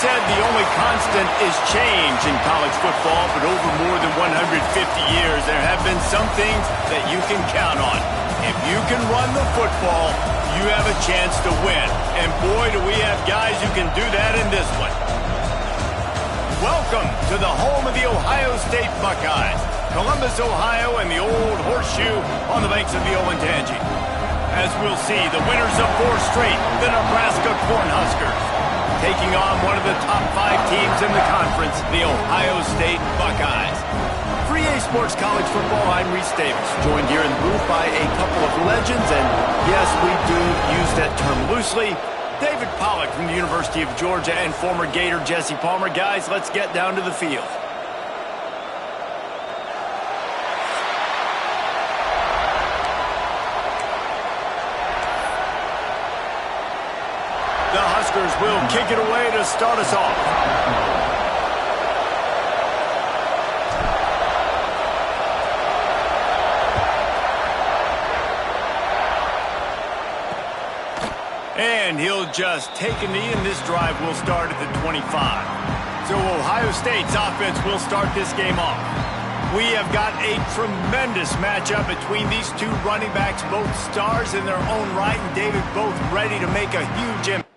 said the only constant is change in college football, but over more than 150 years, there have been some things that you can count on. If you can run the football, you have a chance to win. And boy, do we have guys who can do that in this one. Welcome to the home of the Ohio State Buckeyes, Columbus, Ohio, and the old horseshoe on the banks of the Olentangy. As we'll see, the winners of 4 straight, the Nebraska Cornhuskers, taking on one of the top 5 teams in the conference, the Ohio State Buckeyes. For EA Sports College Football, I'm Reese Davis, joined here in the booth by a couple of legends, and yes, we do use that term loosely. David Pollack from the University of Georgia and former Gator Jesse Palmer. Guys, let's get down to the field. The Huskers will kick it away to start us off. And he'll just take a knee, and this drive will start at the 25. So Ohio State's offense will start this game off. We have got a tremendous matchup between these two running backs, both stars in their own right, and David both ready to make a huge impact.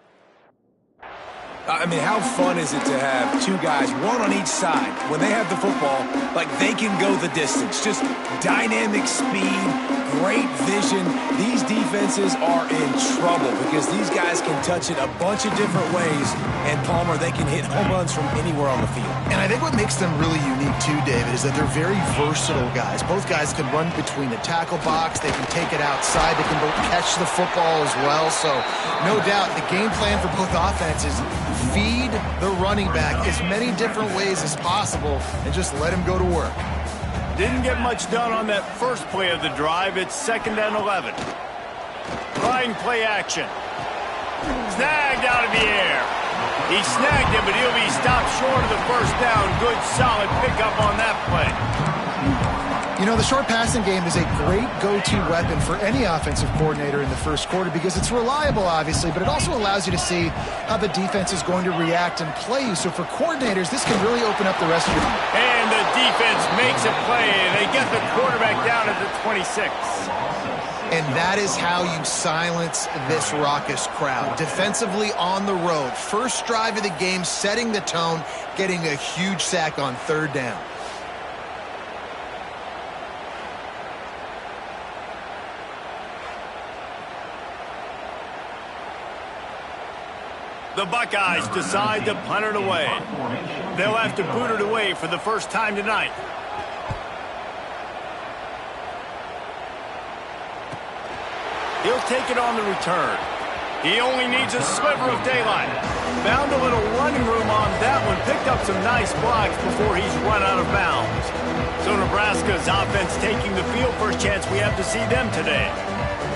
I mean, how fun is it to have 2 guys, one on each side, when they have the football, like they can go the distance. Just dynamic speed, great vision. These defenses are in trouble because these guys can touch it a bunch of different ways, and Palmer, they can hit home runs from anywhere on the field. And I think what makes them really unique too, David, is that they're very versatile guys. Both guys can run between the tackle box. They can take it outside. They can both catch the football as well. So no doubt the game plan for both offenses, feed the running back as many different ways as possible and just let him go to work. Didn't get much done on that first play of the drive. It's 2nd and 11. Trying play action. Snagged out of the air. He snagged it, but he'll be stopped short of the first down. Good, solid pickup on that play. You know, the short passing game is a great go-to weapon for any offensive coordinator in the first quarter because it's reliable, obviously, but it also allows you to see how the defense is going to react and play you. So for coordinators, this can really open up the rest of your... And the defense makes a play. They get the quarterback down at the 26. And that is how you silence this raucous crowd. Defensively on the road. First drive of the game, setting the tone, getting a huge sack on 3rd down. The Buckeyes decide to punt it away. They'll have to boot it away for the first time tonight. He'll take it on the return. He only needs a sliver of daylight. Found a little running room on that one. Picked up some nice blocks before he's run out of bounds. So Nebraska's offense taking the field. First chance we have to see them today.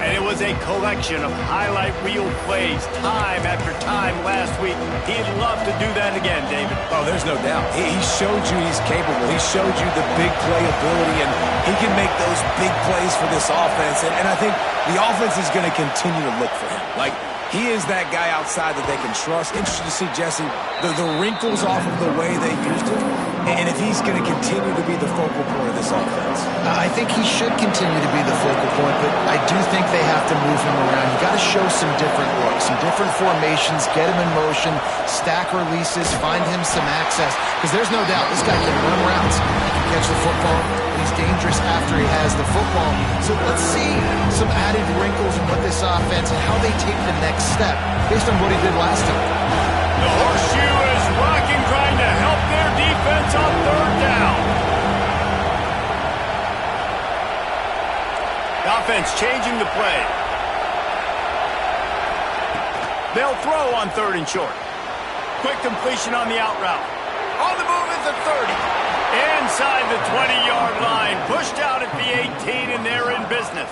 And it was a collection of highlight reel plays time after time last week. He'd love to do that again, David. Oh, there's no doubt. He showed you he's capable. He showed you the big play ability, and he can make those big plays for this offense. And I think the offense is going to continue to look for him. Like, he is that guy outside that they can trust. Interesting to see, Jesse, the wrinkles off of the way they used him, and if he's going to continue to be the focal point of this offense. I think he should continue to be the focal point, but I do think they have to move him around. You got to show some different looks, some different formations, get him in motion, stack releases, find him some access, because there's no doubt this guy can run routes. He can catch the football, and he's dangerous after he has the football. So let's see some added wrinkles in what this offense and how they take the next step based on what he did last time. The horseshoe is rocking, trying to help their defense on 3rd down. The offense changing the play. They'll throw on 3rd and short. Quick completion on the out route. On the move at the 30. Inside the 20-yard line. Pushed out at the 18, and they're in business.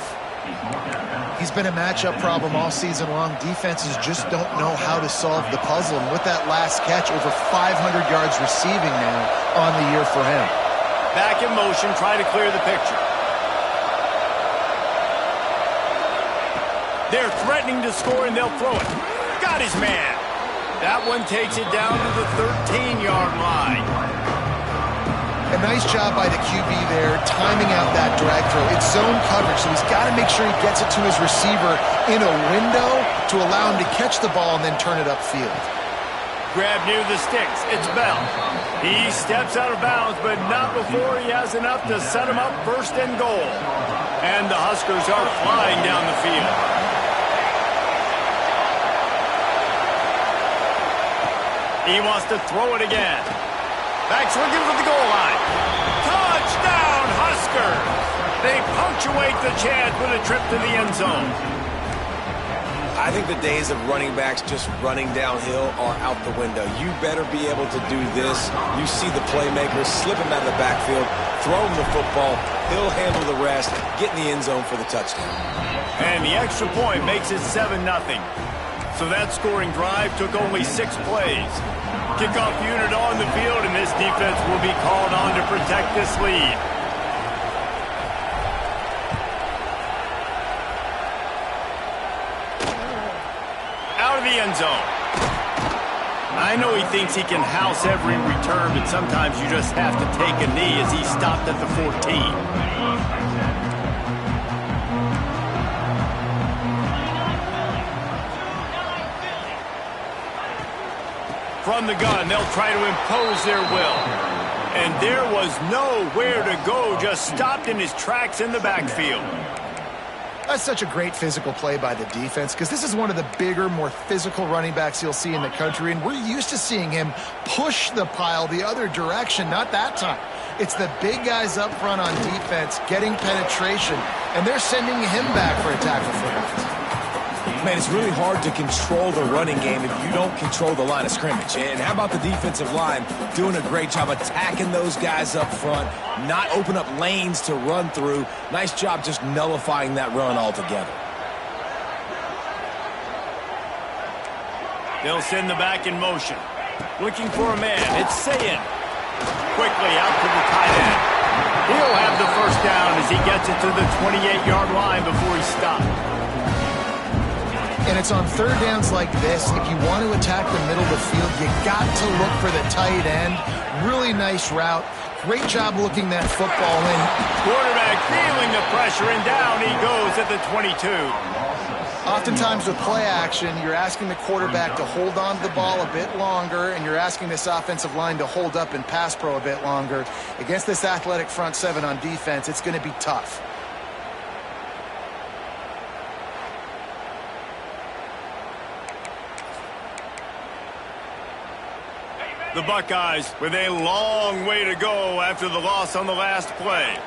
He's been a matchup problem all season long. Defenses just don't know how to solve the puzzle. And with that last catch, over 500 yards receiving now on the year for him. Back in motion, trying to clear the picture. They're threatening to score, and they'll throw it. Got his man. That one takes it down to the 13-yard line. A nice job by the QB there, timing out that drag throw. It's zone coverage, so he's got to make sure he gets it to his receiver in a window to allow him to catch the ball and then turn it upfield. Grab near the sticks. It's Bell. He steps out of bounds, but not before he has enough to set him up first and goal. And the Huskers are flying down the field. He wants to throw it again. Back swinging for the goal line. Touchdown, Huskers! They punctuate the chance with a trip to the end zone. I think the days of running backs just running downhill are out the window. You better be able to do this. You see the playmakers slip him out of the backfield, throw him the football, he'll handle the rest, get in the end zone for the touchdown. And the extra point makes it 7-0. So that scoring drive took only 6 plays. Kickoff unit on the field, and this defense will be called on to protect this lead. Out of the end zone. I know he thinks he can house every return, but sometimes you just have to take a knee as he stopped at the 14. From the gun, they'll try to impose their will. And there was nowhere to go, just stopped in his tracks in the backfield. That's such a great physical play by the defense because this is one of the bigger, more physical running backs you'll see in the country, and we're used to seeing him push the pile the other direction, not that time. It's the big guys up front on defense getting penetration, and they're sending him back for a tackle for loss. Man, it's really hard to control the running game if you don't control the line of scrimmage. And how about the defensive line doing a great job attacking those guys up front, not open up lanes to run through. Nice job just nullifying that run altogether. They'll send the back in motion. Looking for a man. It's Sayin. Quickly out to the tight end. He'll have the first down as he gets it to the 28-yard line before he stopped. And it's on third downs like this, if you want to attack the middle of the field, you got to look for the tight end. Really nice route. Great job looking that football in. Quarterback feeling the pressure, and down he goes at the 22. Oftentimes with play action, you're asking the quarterback to hold on to the ball a bit longer, and you're asking this offensive line to hold up in pass pro a bit longer. Against this athletic front seven on defense, it's going to be tough. The Buckeyes with a long way to go after the loss on the last play.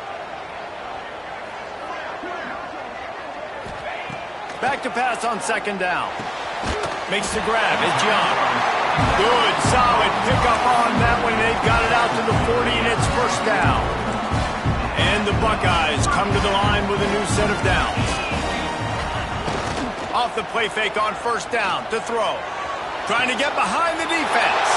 Back to pass on second down. Makes the grab. It's Young. Good, solid pickup on that one. They've got it out to the 40, and it's first down. And the Buckeyes come to the line with a new set of downs. Off the play fake on first down to throw. Trying to get behind the defense.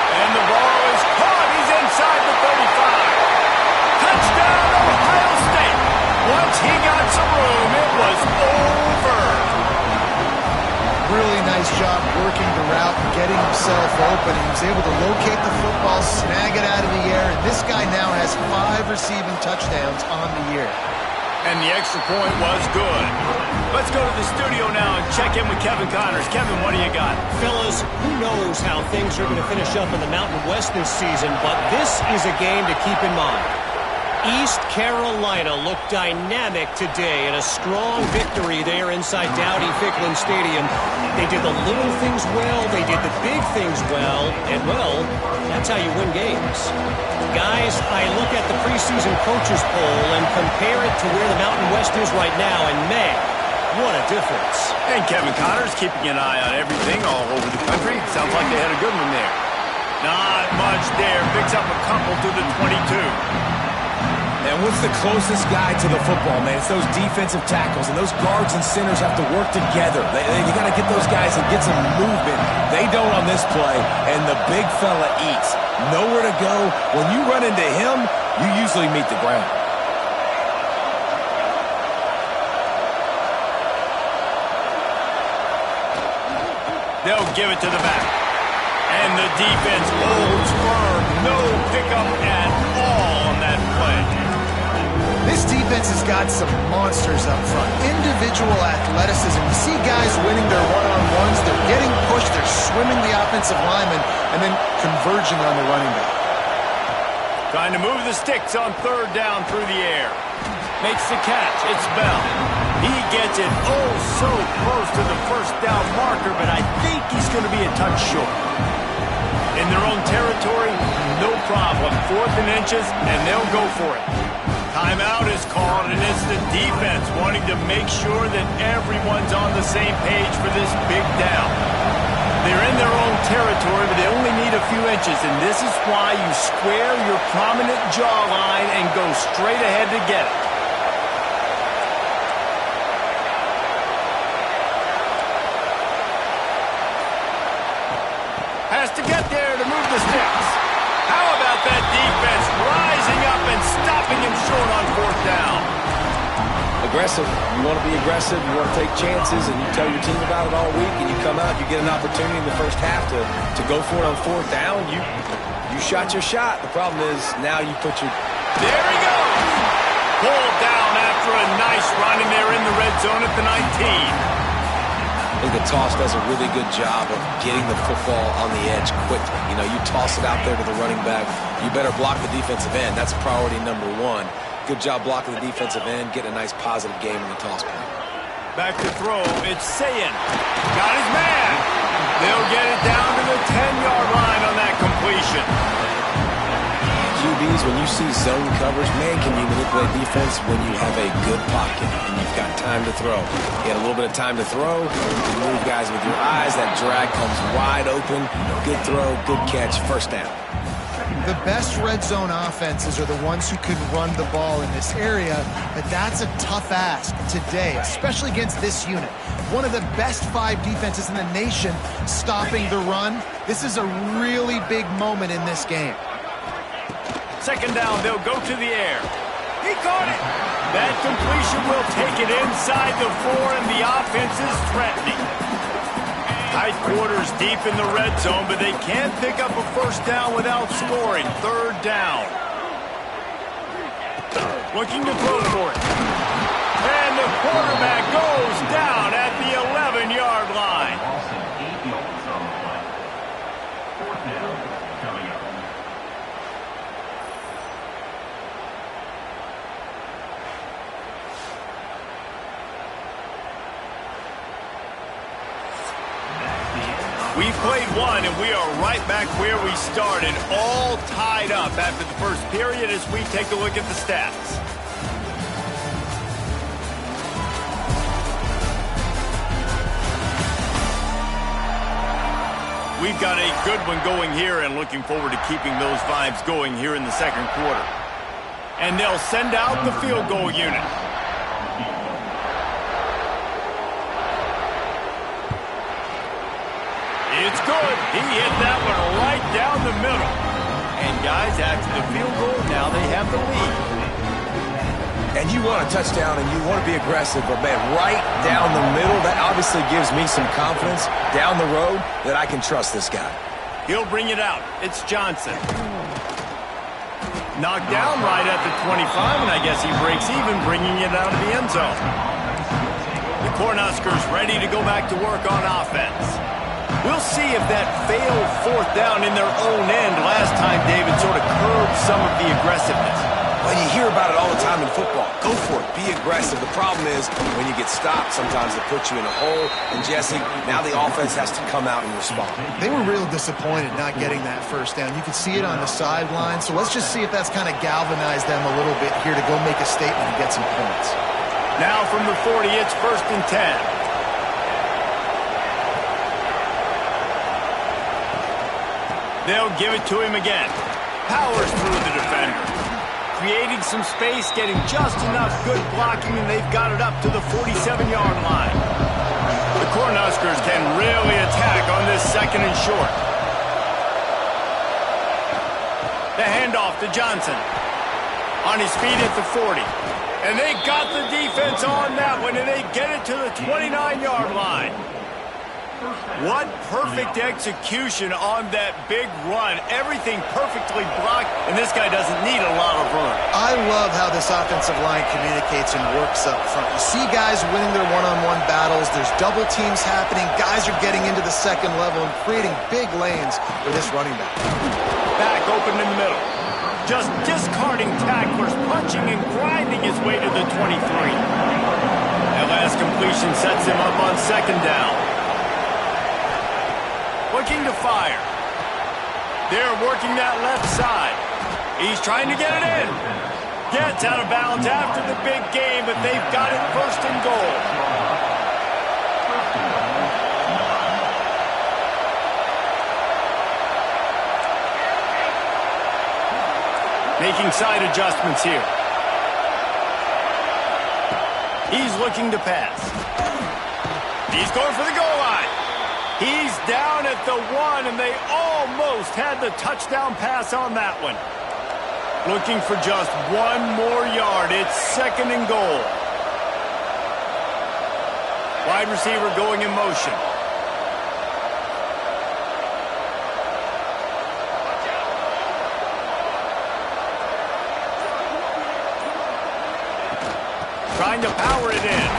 And the ball is caught. He's inside the 35. Touchdown, Ohio State. Once he got some room, it was over. Really nice job working the route and getting himself open. He was able to locate the football, snag it out of the air, and this guy now has 5 receiving touchdowns on the year. And the extra point was good. Let's go to the studio now and check in with Kevin Connors. Kevin, what do you got? Fellas, who knows how things are going to finish up in the Mountain West this season, but this is a game to keep in mind. East Carolina looked dynamic today in a strong victory there inside Dowdy-Ficklin Stadium. They did the little things well, they did the big things well, and well, that's how you win games. Guys, I look at the preseason coaches poll and compare it to where the Mountain West is right now, and man, what a difference. And Kevin Connors keeping an eye on everything all over the country. Sounds like they had a good one there. Not much there. Picks up a couple to the 22. And what's the closest guy to the football, man? It's those defensive tackles, and those guards and centers have to work together. They got to get those guys and get some movement. They don't on this play, and the big fella eats. Nowhere to go. When you run into him, you usually meet the ground. They'll give it to the back. And the defense holds firm. No pickup at all on that play. This defense has got some monsters up front. Individual athleticism. You see guys winning their one-on-ones. They're getting pushed. They're swimming the offensive lineman and then converging on the running back. Trying to move the sticks on third down through the air. Makes the catch. It's Bell. He gets it oh so close to the first down marker, but I think he's going to be a touch short. In their own territory, no problem. 4th and inches, and they'll go for it. Timeout is called, and it's the defense wanting to make sure that everyone's on the same page for this big down. They're in their own territory, but they only need a few inches, and this is why you square your prominent jawline and go straight ahead to get it. Has to get there to move the sticks. How about that defense rising up and stopping him short on 4th down? Aggressive. You want to be aggressive. You want to take chances, and you tell your team about it all week, and you come out, you get an opportunity in the first half to go for it on 4th down. You shot your shot. The problem is now you put your... There he goes. Pulled down after a nice run, and they're in the red zone at the 19. I think the toss does a really good job of getting the football on the edge quickly. You know, you toss it out there to the running back. You better block the defensive end. That's priority number 1. Good job blocking the defensive end, getting a nice positive game in the toss play. Back to throw. It's Sayin. Got his man. They'll get it down to the 10-yard line on that completion. QBs, when you see zone coverage, man, can you manipulate defense when you have a good pocket and you've got time to throw. You had a little bit of time to throw. You can move guys with your eyes. That drag comes wide open. Good throw, good catch, first down. The best red zone offenses are the ones who can run the ball in this area, but that's a tough ask today, especially against this unit. One of the best 5 defenses in the nation stopping the run. This is a really big moment in this game. 2nd down, they'll go to the air. He caught it. That completion will take it inside the 4, and the offense is threatening. Tight quarters deep in the red zone, but they can't pick up a first down without scoring. 3rd down. Looking to throw for it. And the quarterback goes down at the 11-yard line. We've played 1, and we are right back where we started, all tied up after the first period as we take a look at the stats. We've got a good one going here and looking forward to keeping those vibes going here in the 2nd quarter. And they'll send out the field goal unit. It's good. He hit that one right down the middle. And guys, after the field goal, now they have the lead. And you want a touchdown and you want to be aggressive, but man, right down the middle, that obviously gives me some confidence down the road that I can trust this guy. He'll bring it out. It's Johnson. Knocked down right at the 25, and I guess he breaks even, bringing it out of the end zone. The Cornhuskers ready to go back to work on offense. We'll see if that failed 4th down in their own end last time, David, sort of curbed some of the aggressiveness. Well, you hear about it all the time in football. Go for it. Be aggressive. The problem is when you get stopped, sometimes they put you in a hole. And, Jesse, now the offense has to come out and respond. They were real disappointed not getting that first down. You could see it on the sideline. So let's just see if that's kind of galvanized them a little bit here to go make a statement and get some points. Now from the 40, it's 1st and 10. They'll give it to him again. Powers through the defender. Creating some space, getting just enough good blocking, and they've got it up to the 47-yard line. The Cornhuskers can really attack on this 2nd and short. The handoff to Johnson. On his feet at the 40. And they got the defense on that one, and they get it to the 29-yard line. What perfect execution on that big run. Everything perfectly blocked, and this guy doesn't need a lot of room. I love how this offensive line communicates and works up front. You see guys winning their one-on-one battles. There's double teams happening. Guys are getting into the second level and creating big lanes for this running back. Back open in the middle. Just discarding tacklers, punching and grinding his way to the 23. That last completion sets him up on second down. Looking to fire. They're working that left side. He's trying to get it in. Gets out of bounds after the big game, but they've got it first and goal. Making side adjustments here. He's looking to pass. He's going for the goal line. He's down at the 1, and they almost had the touchdown pass on that one. Looking for just 1 more yard. It's second and goal. Wide receiver going in motion. Trying to power it in.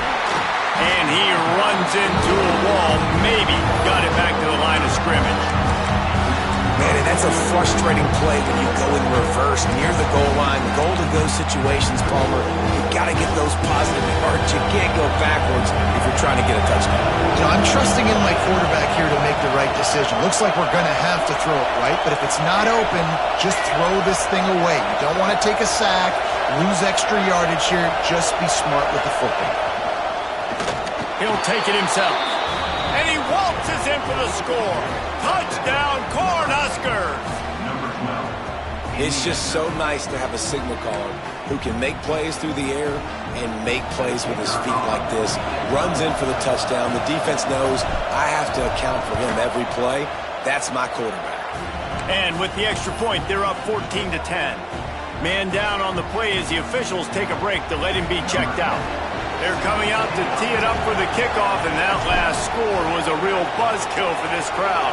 And he runs into a wall. Maybe got it back to the line of scrimmage. Man, and that's a frustrating play when you go in reverse near the goal line. The goal to those situations, Palmer, you got to get those positive yards. You can't go backwards if you're trying to get a touchdown. You know, I'm trusting in my quarterback here to make the right decision. Looks like we're going to have to throw it, right? But if it's not open, just throw this thing away. You don't want to take a sack, lose extra yardage here. Just be smart with the football. He'll take it himself. And he waltzes in for the score. Touchdown, Cornhuskers! It's just so nice to have a signal caller who can make plays through the air and make plays with his feet like this. Runs in for the touchdown. The defense knows I have to account for him every play. That's my quarterback. And with the extra point, they're up 14-10. Man down on the play as the officials take a break to let him be checked out. They're coming out to tee it up for the kickoff, and that last score was a real buzzkill for this crowd.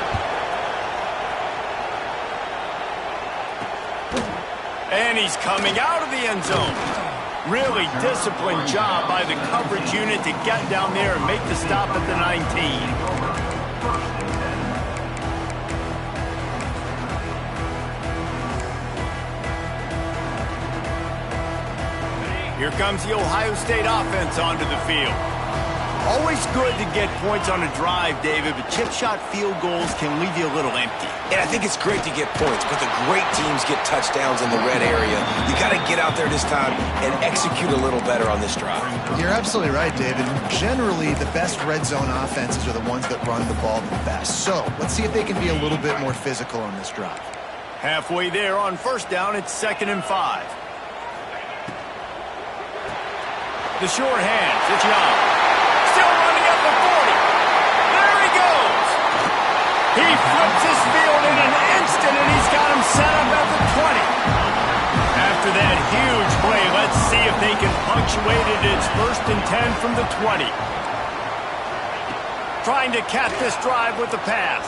And he's coming out of the end zone. Really disciplined job by the coverage unit to get down there and make the stop at the 19. Here comes the Ohio State offense onto the field. Always good to get points on a drive, David, but chip shot field goals can leave you a little empty. And I think it's great to get points, but the great teams get touchdowns in the red area. You got to get out there this time and execute a little better on this drive. You're absolutely right, David. Generally, the best red zone offenses are the ones that run the ball the best. So let's see if they can be a little bit more physical on this drive. Halfway there on first down, it's 2nd and 5. The short hands, it's Young. Still running up the 40. There he goes. He flips his field in an instant, and he's got him set up at the 20. After that huge play, let's see if they can punctuate it. It's 1st and 10 from the 20. Trying to cap this drive with the pass.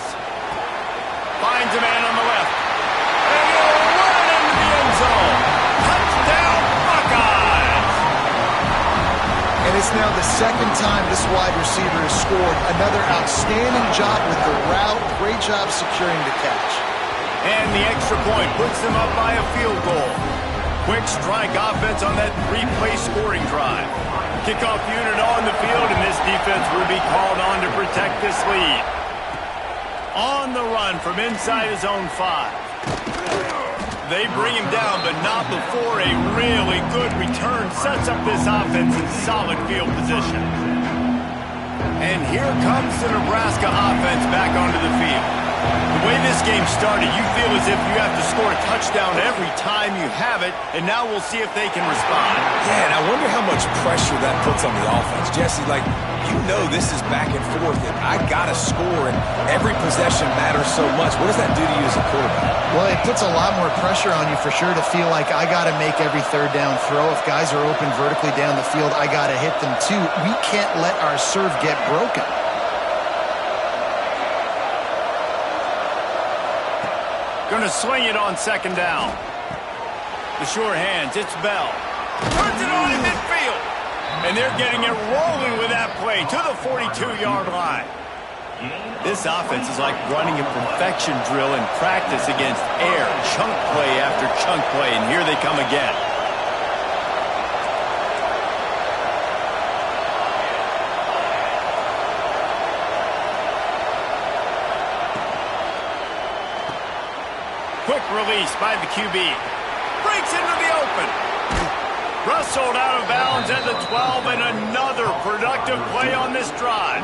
Finds a man on the left. And he'll run it into the end zone. Touchdown, Buckeyes! And it's now the second time this wide receiver has scored. Another outstanding job with the route. Great job securing the catch. And the extra point puts them up by a field goal. Quick strike offense on that 3-play scoring drive. Kickoff unit on the field, and this defense will be called on to protect this lead. On the run from inside his own 5. They bring him down, but not before a really good return sets up this offense in solid field position. And here comes the Nebraska offense back onto the field. The way this game started, you feel as if you have to score a touchdown every time you have it, and now we'll see if they can respond. Yeah, and I wonder how much pressure that puts on the offense. Jesse, like, you know this is back and forth, and I got to score, and every possession matters so much. What does that do to you as a quarterback? Well, it puts a lot more pressure on you for sure to feel like I got to make every third down throw. If guys are open vertically down the field, I got to hit them too. We can't let our serve get broken. Going to sling it on second down. The sure hands, it's Bell. Turns it on in midfield. And they're getting it rolling with that play to the 42-yard line. This offense is like running a perfection drill in practice against air. Chunk play after chunk play, and here they come again. Quick release by the QB. Breaks into the open. Rustled out of bounds at the 12, and another productive play on this drive.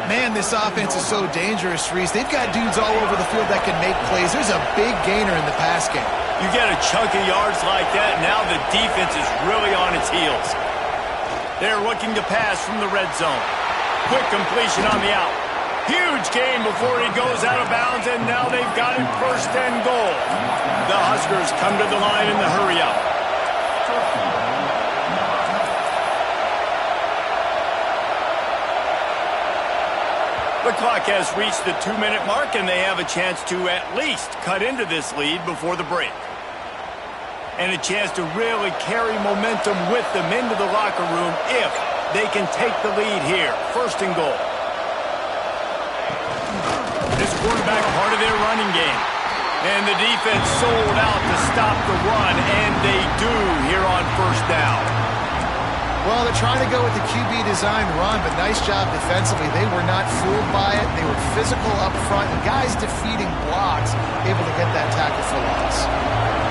Man, this offense is so dangerous, Reese. They've got dudes all over the field that can make plays. There's a big gainer in the pass game. You get a chunk of yards like that, now the defense is really on its heels. They're looking to pass from the red zone. Quick completion on the out. Huge gain before he goes out of bounds, and now they've got it first and goal. The Huskers come to the line in the hurry-up. The clock has reached the 2-minute mark, and they have a chance to at least cut into this lead before the break. And a chance to really carry momentum with them into the locker room if they can take the lead here. First and goal. This quarterback part of their running game. And the defense sold out to stop the run, and they do here on first down. Well, they're trying to go with the QB design run, but nice job defensively. They were not fooled by it. They were physical up front, and guys defeating blocks, able to get that tackle for loss.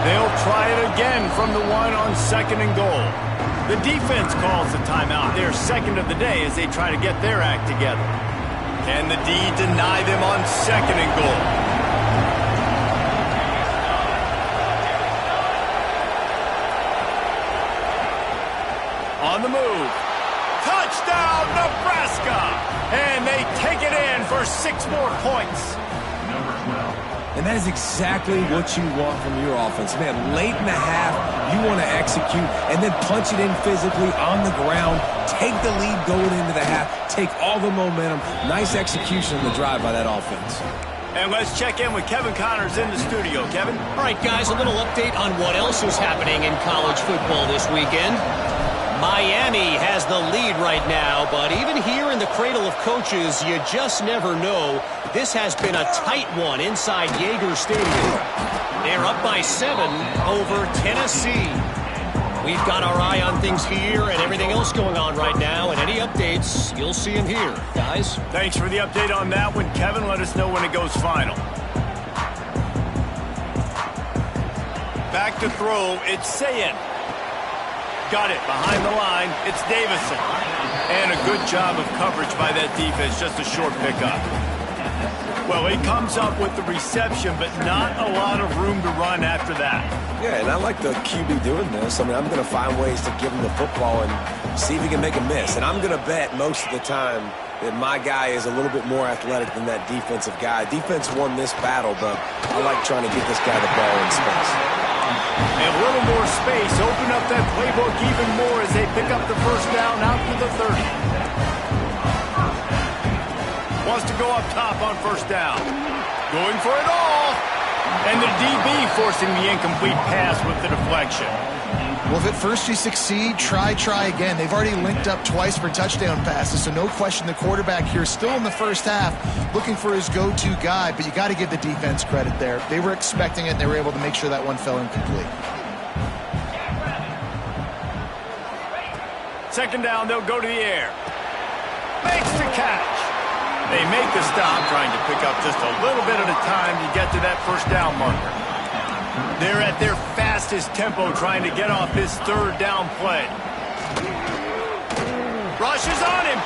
They'll try it again from the one on second and goal. The defense calls the timeout. They're second of the day as they try to get their act together. Can the D deny them on second and goal? On the move. Touchdown, Nebraska! And they take it in for 6 more points. And that is exactly what you want from your offense. Man, late in the half, you want to execute and then punch it in physically on the ground, take the lead going into the half, take all the momentum. Nice execution on the drive by that offense. And let's check in with Kevin Connors in the studio. Kevin? All right, guys, a little update on what else is happening in college football this weekend. Miami has the lead right now, but even here in the cradle of coaches, you just never know. This has been a tight one inside Yager Stadium. They're up by 7 over Tennessee. We've got our eye on things here and everything else going on right now, and any updates, you'll see them here. Guys? Thanks for the update on that one, Kevin. Let us know when it goes final. Back to throw, it's Sayin. Got it behind the line. It's Davison. And a good job of coverage by that defense. Just a short pickup. Well, he comes up with the reception, but not a lot of room to run after that. Yeah, and I like the QB doing this. I mean, I'm going to find ways to give him the football and see if he can make a miss. And I'm going to bet most of the time that my guy is a little bit more athletic than that defensive guy. Defense won this battle, but I like trying to get this guy the ball in space. And a little more space. Open up that playbook even more as they pick up the first down out to the 30. Wants to go up top on first down. Going for it all. And the DB forcing the incomplete pass with the deflection. Well, if at first you succeed, try again. They've already linked up twice for touchdown passes, so no question the quarterback here still in the first half looking for his go-to guy, but you got to give the defense credit there. They were expecting it, and they were able to make sure that one fell incomplete. Second down, they'll go to the air. Makes the catch. They make the stop, trying to pick up just a little bit at a time to get to that first down marker. They're at their fastest tempo trying to get off this third down play. Rushes on him.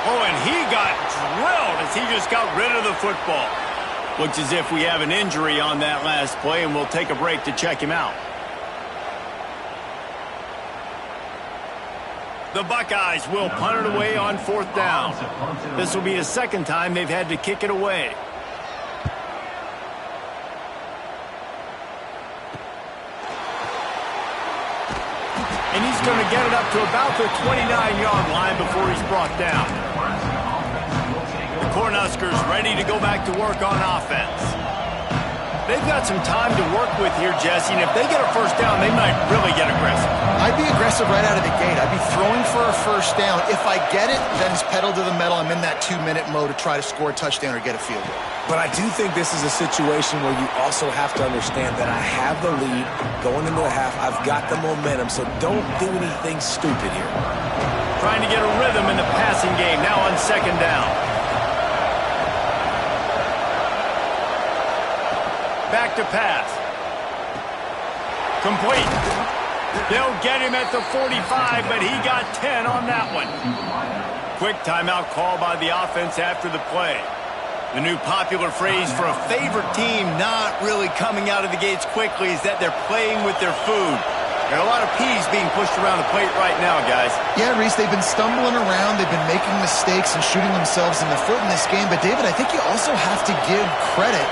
Oh, and he got drilled as he just got rid of the football. Looks as if we have an injury on that last play, and we'll take a break to check him out. The Buckeyes will punt it away on fourth down. This will be the second time they've had to kick it away. And he's going to get it up to about the 29-yard line before he's brought down. The Cornhuskers ready to go back to work on offense. They've got some time to work with here, Jesse, and if they get a first down, they might really get aggressive. I'd be aggressive right out of the gate. I'd be throwing for a first down. If I get it, then it's pedal to the metal. I'm in that 2-minute mode to try to score a touchdown or get a field goal. But I do think this is a situation where you also have to understand that I have the lead going into the half. I've got the momentum, so don't do anything stupid here. Trying to get a rhythm in the passing game, now on second down. Back to pass. Complete. They'll get him at the 45, but he got 10 on that one. Quick timeout call by the offense after the play. The new popular phrase for a favorite team not really coming out of the gates quickly is that they're playing with their food. There are a lot of peas being pushed around the plate right now, guys. Yeah, Reese, they've been stumbling around. They've been making mistakes and shooting themselves in the foot in this game. But, David, I think you also have to give credit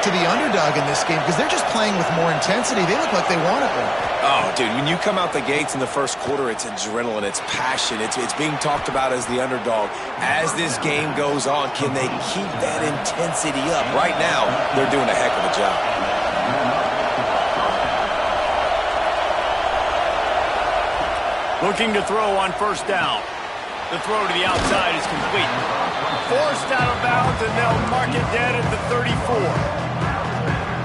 to the underdog in this game because they're just playing with more intensity. They look like they want it more. Oh, dude, when you come out the gates in the first quarter, it's adrenaline, it's passion, it's being talked about as the underdog. As this game goes on, can they keep that intensity up? Right now, they're doing a heck of a job. Looking to throw on first down. The throw to the outside is complete. Forced out of bounds, and they'll mark it dead at the 34.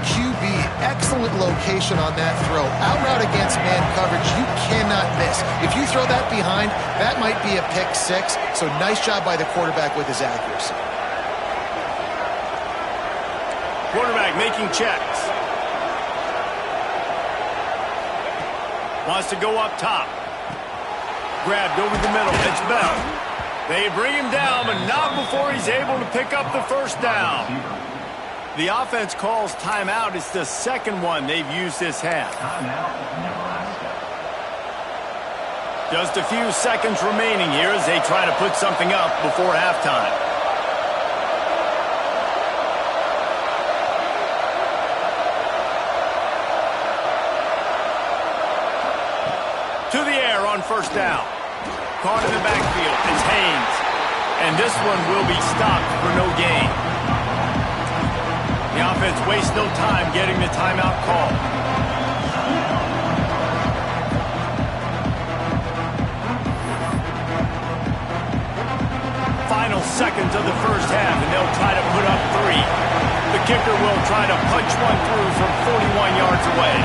QB, excellent location on that throw. Out route against man coverage, you cannot miss. If you throw that behind, that might be a pick six. So nice job by the quarterback with his accuracy. Quarterback making checks. Wants to go up top. Grabbed over the middle. It's Bell. They bring him down, but not before he's able to pick up the first down. The offense calls timeout. It's the second one they've used this half. Just a few seconds remaining here as they try to put something up before halftime. To the air on first down. Caught in the backfield. It's Haynes. And this one will be stopped for no gain. The offense wastes no time getting the timeout call. Final seconds of the first half, and they'll try to put up 3. The kicker will try to punch one through from 41 yards away.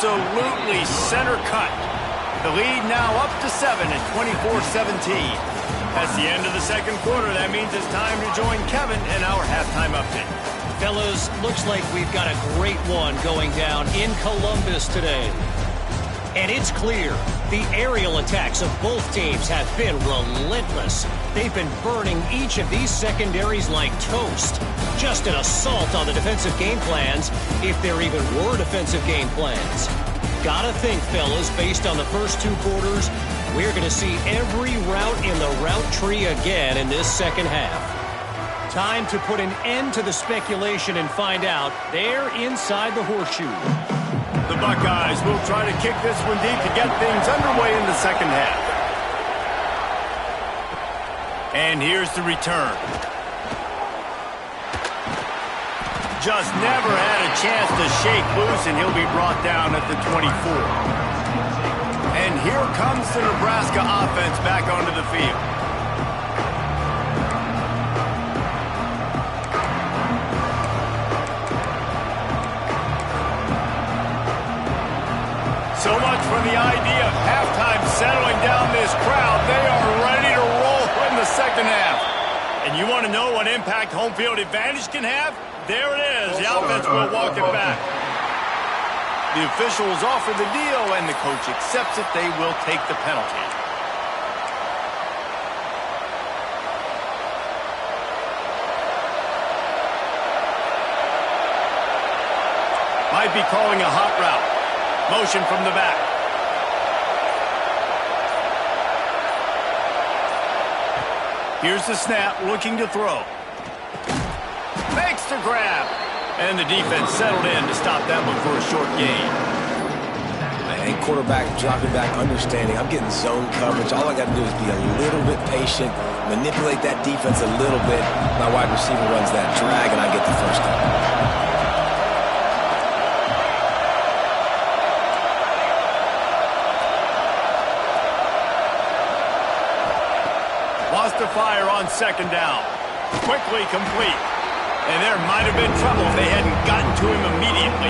Absolutely center cut. The lead now up to 7 at 24-17. That's the end of the second quarter. That means it's time to join Kevin in our halftime update. Fellas, looks like we've got a great one going down in Columbus today. And it's clear, the aerial attacks of both teams have been relentless. They've been burning each of these secondaries like toast. Just an assault on the defensive game plans, if there even were defensive game plans. Gotta think, fellas, based on the first 2 quarters, we're going to see every route in the route tree again in this second half. Time to put an end to the speculation and find out. They're inside the horseshoe. The Buckeyes will try to kick this one deep to get things underway in the second half. And here's the return. Just never had a chance to shake loose, and he'll be brought down at the 24. And here comes the Nebraska offense back onto the field. So much for the idea of halftime settling down this crowd. They are ready to roll in the second half. And you want to know what impact home field advantage can have? There it is. The offense will walk it back. The officials offer the deal, and the coach accepts it. They will take the penalty. Might be calling a hot route. Motion from the back. Here's the snap, looking to throw. Makes the grab. And the defense settled in to stop that one for a short gain. A And quarterback dropping back, understanding. I'm getting zone coverage. All I got to do is be a little bit patient, manipulate that defense a little bit. My wide receiver runs that drag, and I get the first down. Lost the fire on second down. Quickly complete. And there might have been trouble if they hadn't gotten to him immediately.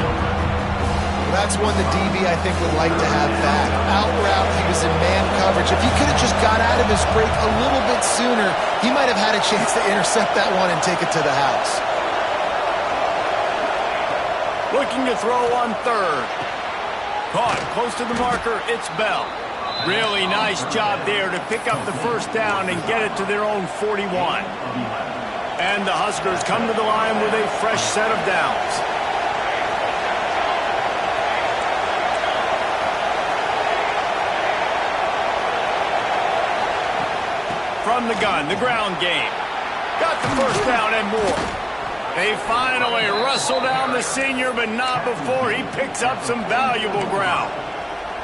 That's one the DB, I think, would like to have back. Out route, he was in man coverage. If he could have just got out of his break a little bit sooner, he might have had a chance to intercept that one and take it to the house. Looking to throw on third. Caught close to the marker, it's Bell. Really nice job there to pick up the first down and get it to their own 41. And the Huskers come to the line with a fresh set of downs. From the gun, the ground game. Got the first down and more. They finally wrestle down the senior, but not before he picks up some valuable ground.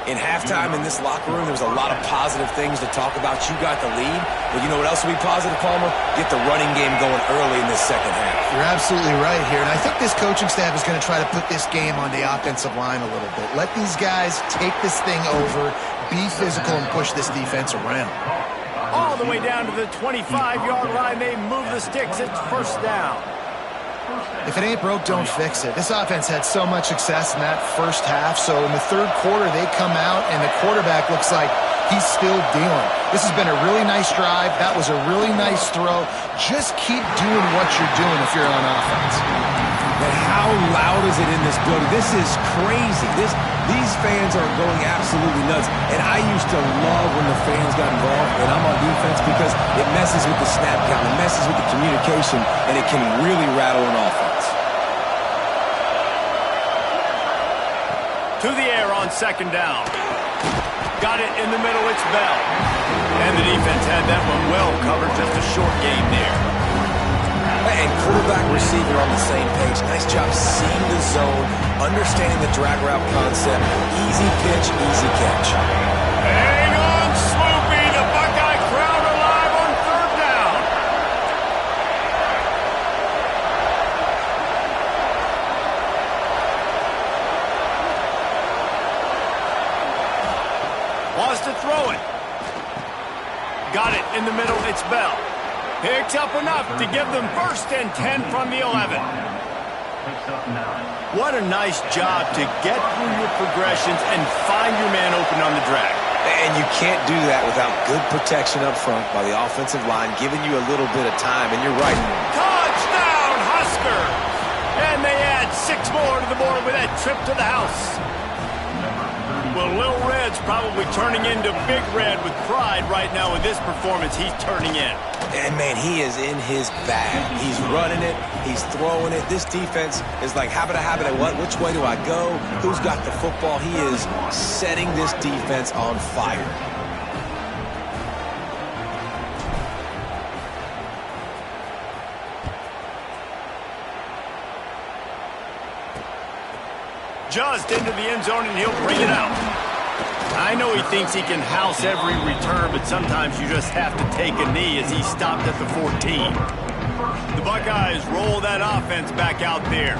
In halftime in this locker room, there was a lot of positive things to talk about. You got the lead, but you know what else will be positive, Palmer? Get the running game going early in this second half. You're absolutely right here, and I think this coaching staff is going to try to put this game on the offensive line a little bit. Let these guys take this thing over, be physical, and push this defense around. All the way down to the 25-yard line, they move the sticks. It's first down. If it ain't broke, don't fix it. This offense had so much success in that first half, so in the third quarter, they come out, and the quarterback looks like he's still dealing. This has been a really nice drive. That was a really nice throw. Just keep doing what you're doing if you're on offense. And how loud is it in this building? This is crazy. These fans are going absolutely nuts. And I used to love when the fans got involved when I'm on defense because it messes with the snap count, it messes with the communication, and it can really rattle an offense. To the air on second down. Got it in the middle, it's Bell. And the defense had that one well covered, just a short game there. And quarterback receiver on the same page. Nice job seeing the zone, understanding the drag route concept. Easy pitch, easy catch. Hang on, Sloopy. The Buckeye crowd alive on third down. Wants to throw it. Got it in the middle, it's Bell. Picks up enough to give them first and 10 from the 11. What a nice job to get through your progressions and find your man open on the drag. And you can't do that without good protection up front by the offensive line, giving you a little bit of time, and you're right. Touchdown, Huskers! And they add 6 more to the board with that trip to the house. Well, Lil Red's probably turning into Big Red with pride right now with this performance he's turning in. And, man, he is in his bag. He's running it. He's throwing it. This defense is like, habit, what? Which way do I go? Who's got the football? He is setting this defense on fire. Just into the end zone, and he'll bring it out. I know he thinks he can house every return, but sometimes you just have to take a knee as he stopped at the 14. The Buckeyes roll that offense back out there.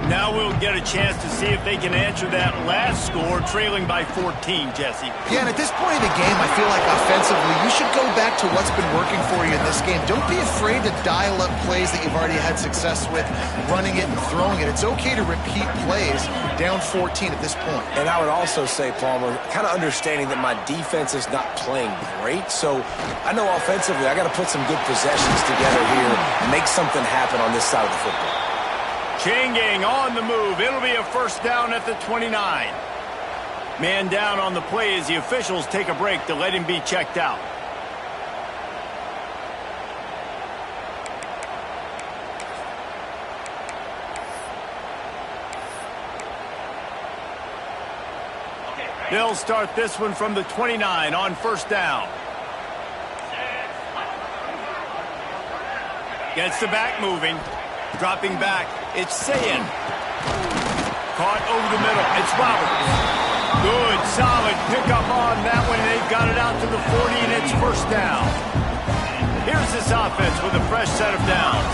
Now we'll get a chance to see if they can answer that last score, trailing by 14, Jesse. Yeah, and at this point in the game, I feel like offensively, you should go back to what's been working for you in this game. Don't be afraid to dial up plays that you've already had success with, running it and throwing it. It's okay to repeat plays down 14 at this point. And I would also say, Palmer, kind of understanding that my defense is not playing great, so I know offensively I got to put some good possessions together here and make something happen on this side of the football. Changing on the move. It'll be a first down at the 29. Man down on the play as the officials take a break to let him be checked out. They'll start this one from the 29 on first down. Gets the back moving. Dropping back, it's Sayin. Caught over the middle, it's Roberts. Good, solid pickup on that one. They've got it out to the 40, and it's first down. Here's this offense with a fresh set of downs.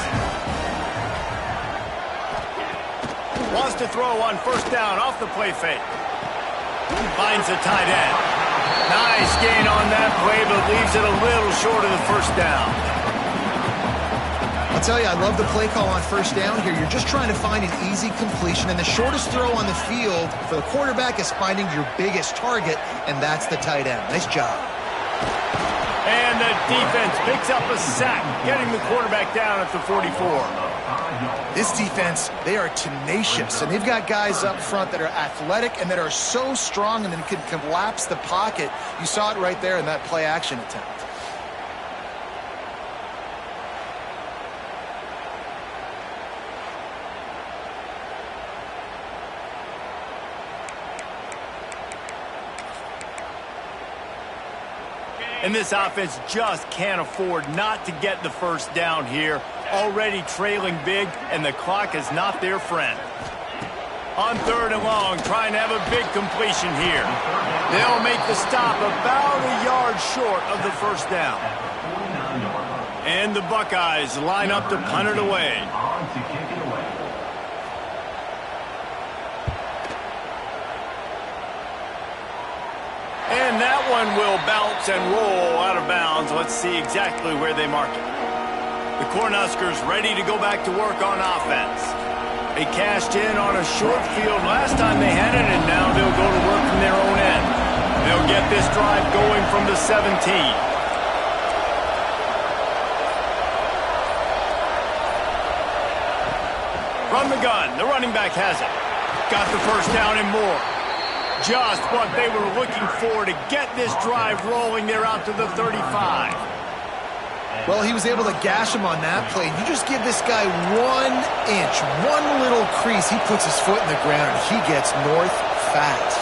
Wants to throw on first down off the play fake. Finds a tight end. Nice gain on that play, but leaves it a little short of the first down. I'll tell you, I love the play call on first down here. You're just trying to find an easy completion, and the shortest throw on the field for the quarterback is finding your biggest target, and that's the tight end. Nice job. And the defense picks up a sack, getting the quarterback down at the 44. This defense, they are tenacious, and they've got guys up front that are athletic and that are so strong and then can collapse the pocket. You saw it right there in that play-action attempt. And this offense just can't afford not to get the first down here. Already trailing big, and the clock is not their friend. On 3rd and long, trying to have a big completion here. They'll make the stop about a yard short of the first down. And the Buckeyes line up to punt it away. And that one will bounce and roll out of bounds. Let's see exactly where they mark it. The Cornhuskers ready to go back to work on offense. They cashed in on a short field last time they had it, and now they'll go to work from their own end. They'll get this drive going from the 17. From the gun, the running back has it. Got the first down and more. Just what they were looking for to get this drive rolling. They're out to the 35. Well, he was able to gash him on that play. You just give this guy 1 inch, one little crease. He puts his foot in the ground, and he gets north fast.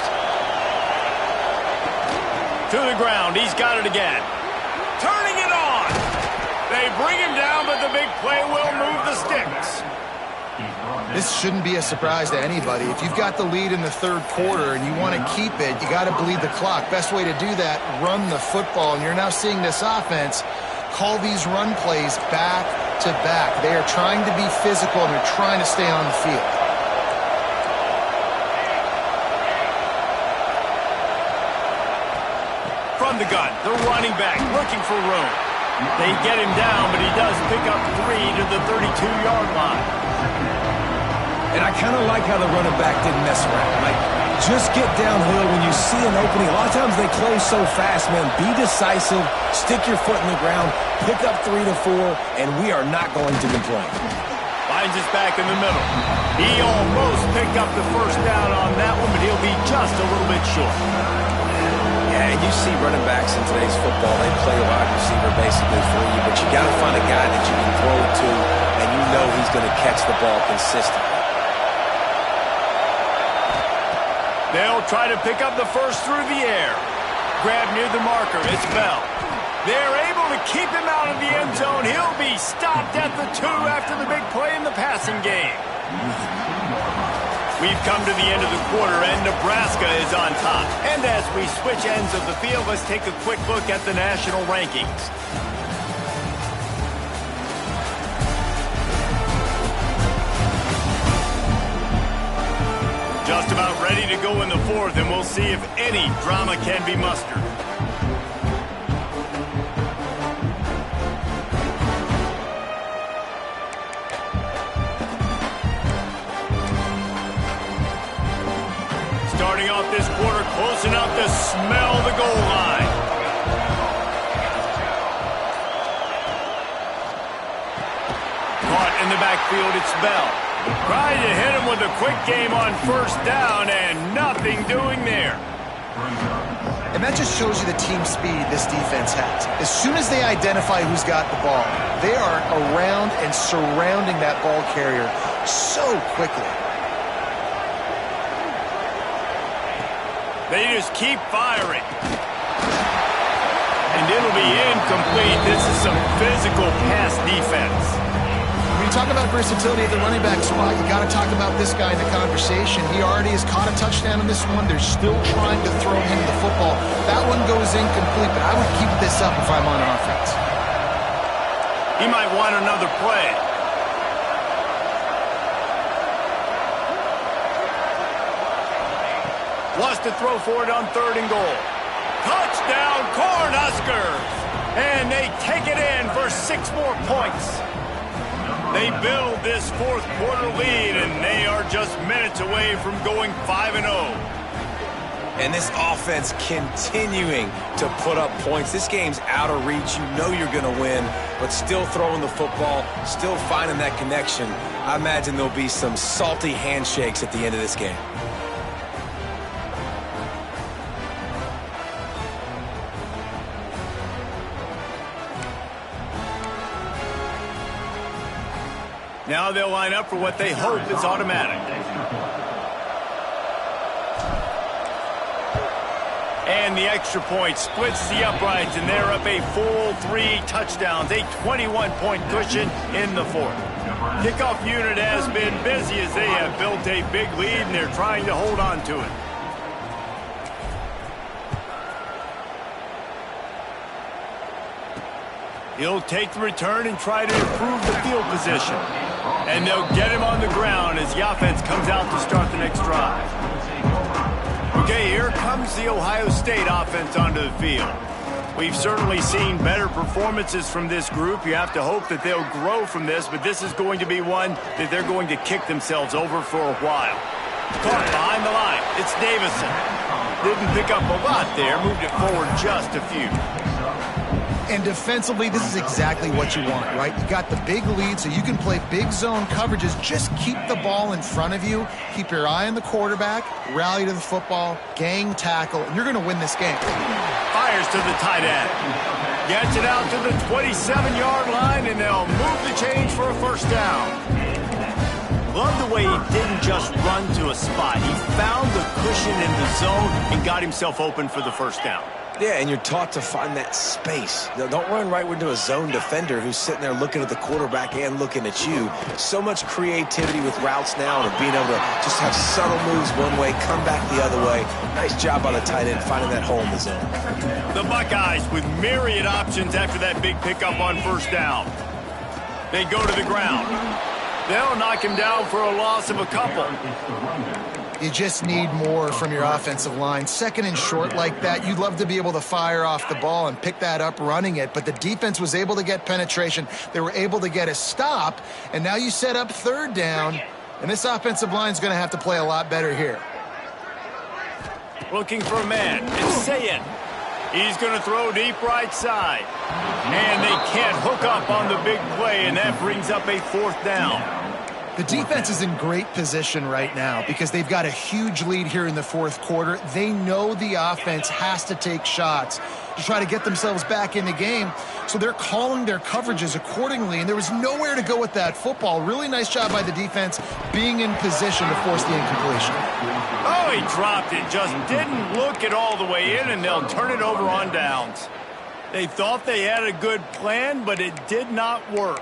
To the ground. He's got it again. Turning it on. They bring him down, but the big play will move the sticks. This shouldn't be a surprise to anybody. If you've got the lead in the 3rd quarter and you want to keep it, you got to bleed the clock. Best way to do that, run the football. And you're now seeing this offense call these run plays back to back. They are trying to be physical, and they're trying to stay on the field. From the gun, the running back looking for room. They get him down, but he does pick up 3 to the 32-yard line. And I kind of like how the running back didn't mess around. Like, just get downhill when you see an opening. A lot of times they close so fast, man. Be decisive, stick your foot in the ground, pick up 3 to 4, and we are not going to complain. Finds us back in the middle. He almost picked up the first down on that one, but he'll be just a little bit short. Yeah, and you see running backs in today's football, they play a wide receiver basically for you, but you got to find a guy that you can throw it to, and you know he's going to catch the ball consistently. They'll try to pick up the first through the air. Grab near the marker. It's Bell. They're able to keep him out of the end zone. He'll be stopped at the 2 after the big play in the passing game. We've come to the end of the quarter, and Nebraska is on top. And as we switch ends of the field, let's take a quick look at the national rankings. Just about ready to go in the 4th, and we'll see if any drama can be mustered. Starting off this quarter close enough to smell the goal line. Caught in the backfield, it's Bell. Trying to hit him with a quick game on first down, and nothing doing there. And that just shows you the team speed this defense has. As soon as they identify who's got the ball, they are around and surrounding that ball carrier so quickly. They just keep firing. And it'll be incomplete. This is some physical pass defense. When you talk about versatility at the running back spot, you got to talk about this guy in the conversation. He already has caught a touchdown in this one. They're still trying to throw him the football. That one goes incomplete, but I would keep this up if I'm on offense. He might want another play. Wants to throw for it on 3rd and goal. Touchdown, Cornhuskers! And they take it in for 6 more points. They build this 4th quarter lead, and they are just minutes away from going 5-0. And this offense continuing to put up points. This game's out of reach. You know you're going to win, but still throwing the football, still finding that connection. I imagine there'll be some salty handshakes at the end of this game. Now they'll line up for what they hope is automatic. And the extra point splits the uprights, and they're up a full 3 touchdowns, a 21-point cushion in the 4th. Kickoff unit has been busy as they have built a big lead, and they're trying to hold on to it. He'll take the return and try to improve the field position. And they'll get him on the ground as the offense comes out to start the next drive. Okay, here comes the Ohio State offense onto the field. We've certainly seen better performances from this group. You have to hope that they'll grow from this, but this is going to be one that they're going to kick themselves over for a while. Caught behind the line. It's Davison. Didn't pick up a lot there. Moved it forward just a few. And defensively, this is exactly what you want, right? You got the big lead, so you can play big zone coverages. Just keep the ball in front of you. Keep your eye on the quarterback. Rally to the football. Gang tackle. And you're going to win this game. Fires to the tight end. Gets it out to the 27-yard line, and they'll move the change for a 1st down. Love the way he didn't just run to a spot. He found the cushion in the zone and got himself open for the 1st down. Yeah, and you're taught to find that space. Don't run right into a zone defender who's sitting there looking at the quarterback and looking at you. So much creativity with routes now and being able to just have subtle moves one way, come back the other way. Nice job by the tight end finding that hole in the zone. The Buckeyes with myriad options after that big pickup on 1st down. They go to the ground. They'll knock him down for a loss of a couple. You just need more from your offensive line. 2nd and short like that, you'd love to be able to fire off the ball and pick that up running it, but the defense was able to get penetration. They were able to get a stop, and now you set up 3rd down, and this offensive line is going to have to play a lot better here. Looking for a man. It's Sayin. He's going to throw deep right side. And they can't hook up on the big play, and that brings up a 4th down. The defense is in great position right now because they've got a huge lead here in the 4th quarter. They know the offense has to take shots to try to get themselves back in the game, so they're calling their coverages accordingly, and there was nowhere to go with that football. Really nice job by the defense being in position to force the incompletion. Oh, he dropped it. Just didn't look it all the way in, and they'll turn it over on downs. They thought they had a good plan, but it did not work.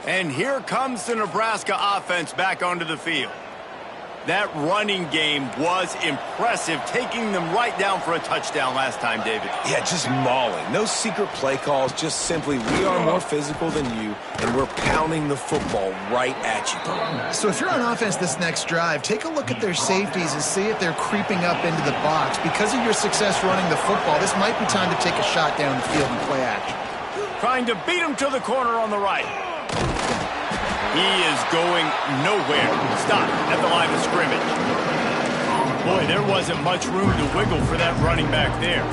And here comes the Nebraska offense back onto the field. That running game was impressive, taking them right down for a touchdown last time, David. Yeah, just mauling. No secret play calls, just simply we are more physical than you, and we're pounding the football right at you. So if you're on offense this next drive, take a look at their safeties and see if they're creeping up into the box. Because of your success running the football, this might be time to take a shot down the field and play action. Trying to beat him to the corner on the right. He is going nowhere. Stop at the line of scrimmage. Boy, there wasn't much room to wiggle for that running back there.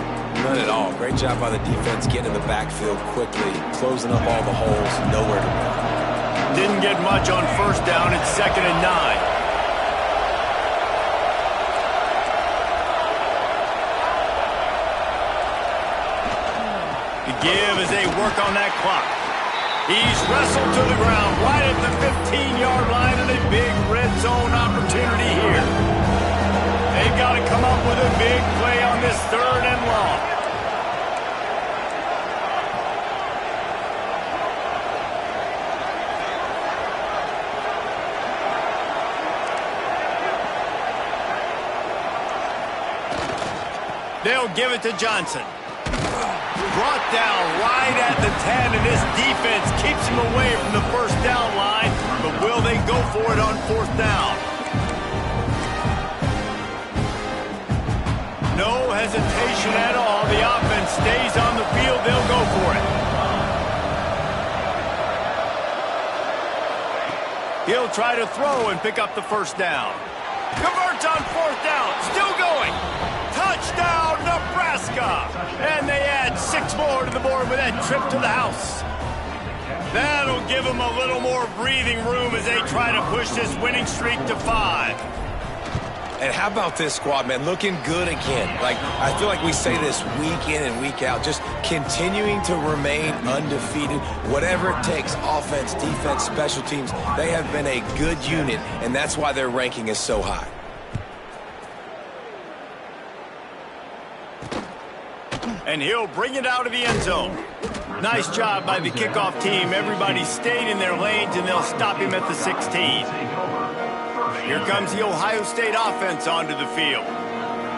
None at all. Great job by the defense getting in the backfield quickly, closing up all the holes, nowhere to run. Didn't get much on 1st down. It's 2nd and 9. The give as they work on that clock. He's wrestled to the ground right at the 15-yard line, and a big red zone opportunity here. They've got to come up with a big play on this 3rd and long. They'll give it to Johnson. Brought down right at the 10, and this defense keeps him away from the first down line. But will they go for it on fourth down? No hesitation at all. The offense stays on the field. They'll go for it. He'll try to throw and pick up the first down. Converts on fourth down. Still going. Touchdown, Nebraska! And they add 6 more to the board with that trip to the house. That'll give them a little more breathing room as they try to push this winning streak to 5. And how about this squad, man? Looking good again. I feel like we say this week in and week out, just continuing to remain undefeated. Whatever it takes, offense, defense, special teams, they have been a good unit, and that's why their ranking is so high. And he'll bring it out of the end zone. Nice job by the kickoff team. Everybody stayed in their lanes, and they'll stop him at the 16. Here comes the Ohio State offense onto the field.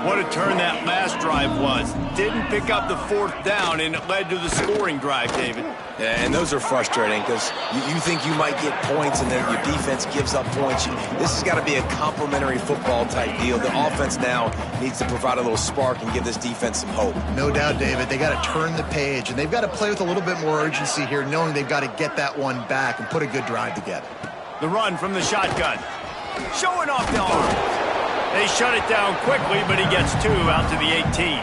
What a turn that last drive was. Didn't pick up the fourth down, and it led to the scoring drive, David. Yeah, and those are frustrating because you think you might get points, and then your defense gives up points. This has got to be a complementary football type deal. The offense now needs to provide a little spark and give this defense some hope. No doubt, David. They got to turn the page, and they've got to play with a little bit more urgency here, knowing they've got to get that one back and put a good drive together. The run from the shotgun. Showing off the arms. They shut it down quickly, but he gets 2 out to the 18.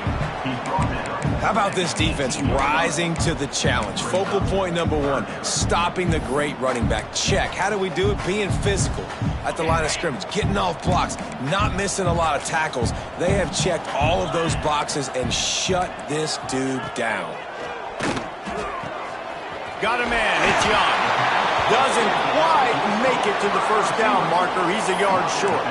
How about this defense rising to the challenge? Focal point number 1, stopping the great running back. Check. How do we do it? Being physical at the line of scrimmage, getting off blocks, not missing a lot of tackles. They have checked all of those boxes and shut this dude down. Got a man. It's Young. Doesn't quite make it to the first down marker. He's a yard short.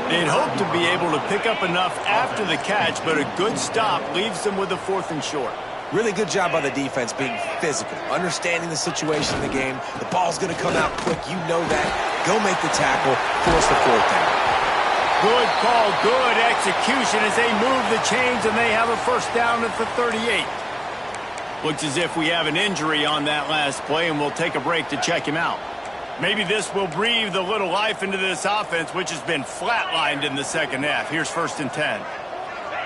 They'd hope to be able to pick up enough after the catch, but a good stop leaves them with a 4th and short. Really good job by the defense being physical, understanding the situation in the game. The ball's going to come out quick. You know that. Go make the tackle, force the 4th down. Good call, good execution as they move the chains, and they have a first down at the 38. Looks as if we have an injury on that last play, and we'll take a break to check him out. Maybe this will breathe a little life into this offense, which has been flatlined in the second half. Here's 1st and 10.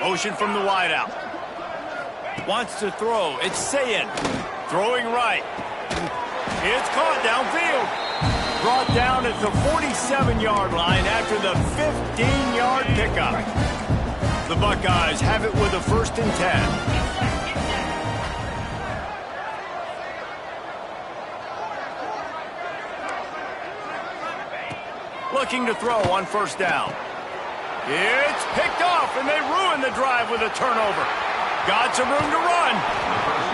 Motion from the wideout. Wants to throw. It's Sayin. Throwing right. It's caught downfield. Brought down at the 47-yard line after the 15-yard pickup. The Buckeyes have it with a 1st and 10. Looking to throw on first down. It's picked off, and they ruin the drive with a turnover. Got some room to run.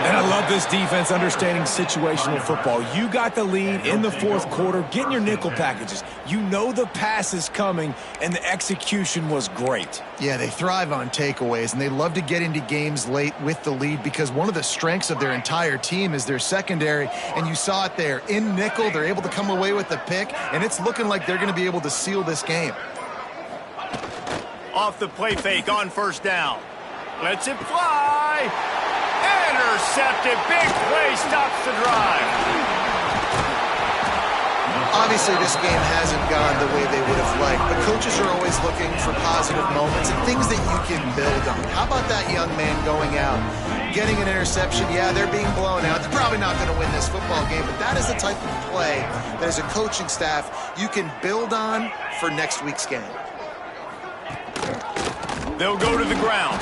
And I love this defense understanding situational football. You got the lead in the 4th quarter, getting your nickel packages. You know the pass is coming, and the execution was great. Yeah, they thrive on takeaways, and they love to get into games late with the lead because one of the strengths of their entire team is their secondary, and you saw it there. In nickel, they're able to come away with the pick, and it's looking like they're going to be able to seal this game. Off the play fake on first down. Lets it fly. Intercepted. Big play stops the drive. Obviously, this game hasn't gone the way they would have liked, but coaches are always looking for positive moments and things that you can build on. How about that young man going out, getting an interception? Yeah, they're being blown out. They're probably not going to win this football game, but that is the type of play that as a coaching staff you can build on for next week's game. They'll go to the ground.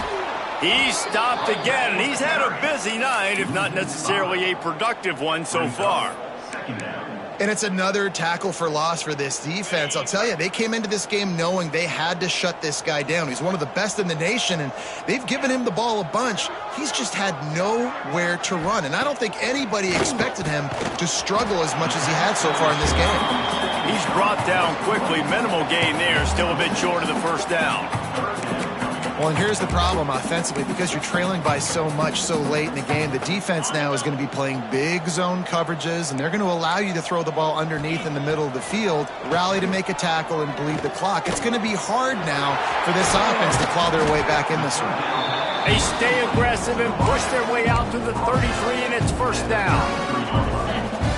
He's stopped again, and he's had a busy night, if not necessarily a productive one so far. And it's another tackle for loss for this defense. I'll tell you, they came into this game knowing they had to shut this guy down. He's one of the best in the nation, and they've given him the ball a bunch. He's just had nowhere to run, and I don't think anybody expected him to struggle as much as he had so far in this game. He's brought down quickly. Minimal gain there, still a bit short of the first down. Well, and here's the problem offensively. Because you're trailing by so much so late in the game, the defense now is going to be playing big zone coverages, and they're going to allow you to throw the ball underneath in the middle of the field, rally to make a tackle, and bleed the clock. It's going to be hard now for this offense to claw their way back in this one. They stay aggressive and push their way out to the 33, and it's first down.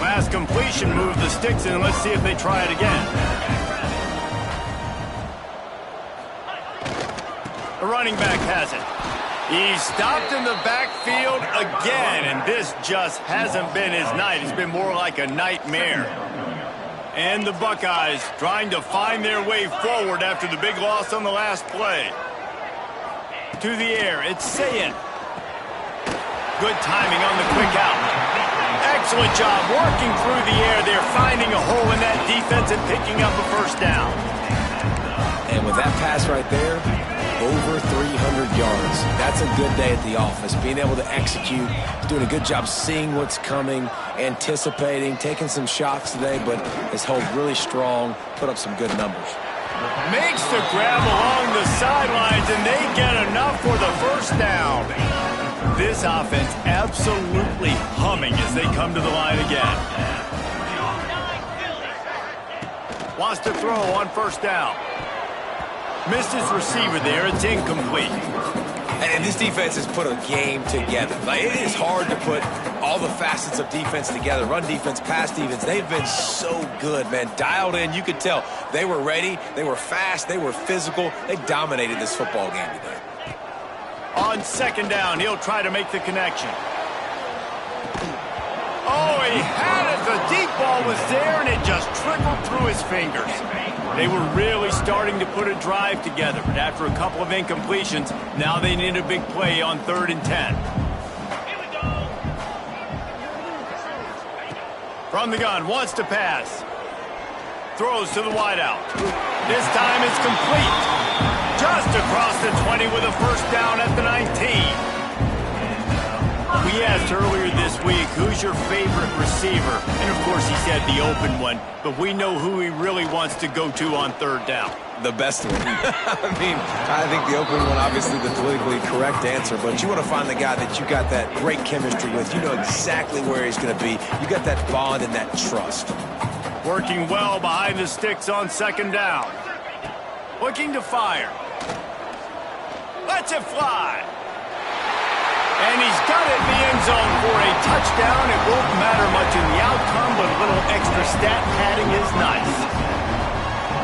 Last completion moved the sticks in. Let's see if they try it again. The running back has it. He's stopped in the backfield again, and this just hasn't been his night. It's been more like a nightmare. And the Buckeyes trying to find their way forward after the big loss on the last play. To the air, it's Sayin. Good timing on the quick out. Excellent job working through the air. They're finding a hole in that defense and picking up a first down. And with that pass right there, over 300 yards. That's a good day at the office. Being able to execute, doing a good job seeing what's coming, anticipating, taking some shots today, but has held really strong, put up some good numbers. Makes the grab along the sidelines, and they get enough for the first down. This offense absolutely humming as they come to the line again. Wants to throw on first down. Missed his receiver there. It's incomplete. And this defense has put a game together. Like, it is hard to put all the facets of defense together. Run defense, pass defense. They've been so good, man. Dialed in. You could tell they were ready. They were fast. They were physical. They dominated this football game today. On second down, he'll try to make the connection. Oh, he had it. The deep ball was there, and it just trickled through his fingers. They were really starting to put a drive together, but after a couple of incompletions, now they need a big play on 3rd and 10. From the gun, wants to pass. Throws to the wideout. This time it's complete. Just across the 20 with a first down at the 19. We asked earlier this week, who's your favorite receiver? And, of course, he said the open one. But we know who he really wants to go to on 3rd down. The best one. I think the open one, obviously, the politically correct answer. But you want to find the guy that you got that great chemistry with. You know exactly where he's going to be. You got that bond and that trust. Working well behind the sticks on 2nd down. Looking to fire. Lets it fly. And he's got it in the end zone for a touchdown. It won't matter much in the outcome, but a little extra stat padding is nice.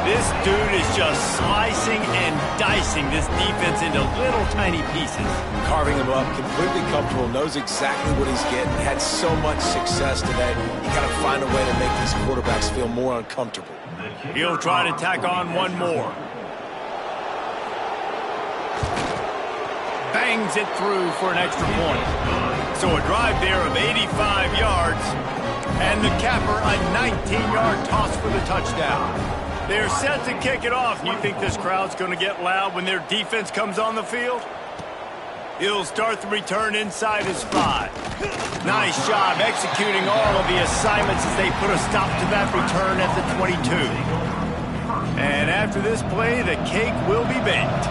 This dude is just slicing and dicing this defense into little tiny pieces. Carving him up, completely comfortable, knows exactly what he's getting, had so much success today. You got to find a way to make these quarterbacks feel more uncomfortable. He'll try to tack on one more. Bangs it through for an extra point. So a drive there of 85 yards, and the capper a 19-yard toss for the touchdown. They're set to kick it off. You think this crowd's going to get loud when their defense comes on the field? He'll start the return inside his 5. Nice job executing all of the assignments as they put a stop to that return at the 22. And after this play, the cake will be baked.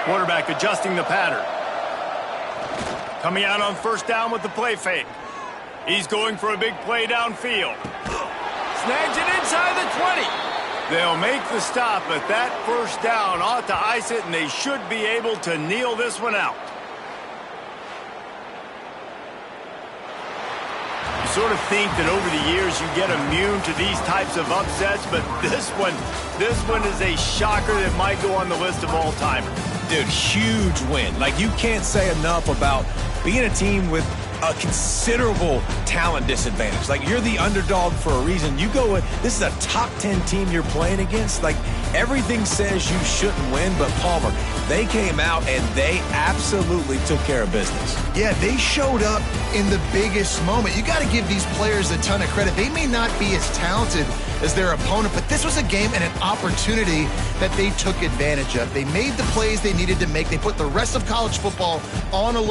Quarterback adjusting the pattern. Coming out on 1st down with the play fake. He's going for a big play downfield. Snags it inside the 20. They'll make the stop, but that 1st down ought to ice it, and they should be able to kneel this one out. You sort of think that over the years you get immune to these types of upsets, but this one is a shocker that might go on the list of all-timers. Dude, huge win. Like, you can't say enough about being a team with a considerable talent disadvantage. Like, you're the underdog for a reason. You go with, this is a top 10 team you're playing against. Like, everything says you shouldn't win, but Palmer, they came out and they absolutely took care of business. Yeah, they showed up in the biggest moment. You got to give these players a ton of credit. They may not be as talented as their opponent, but this was a game and an opportunity that they took advantage of. They made the plays they needed to make. They put the rest of college football on alert.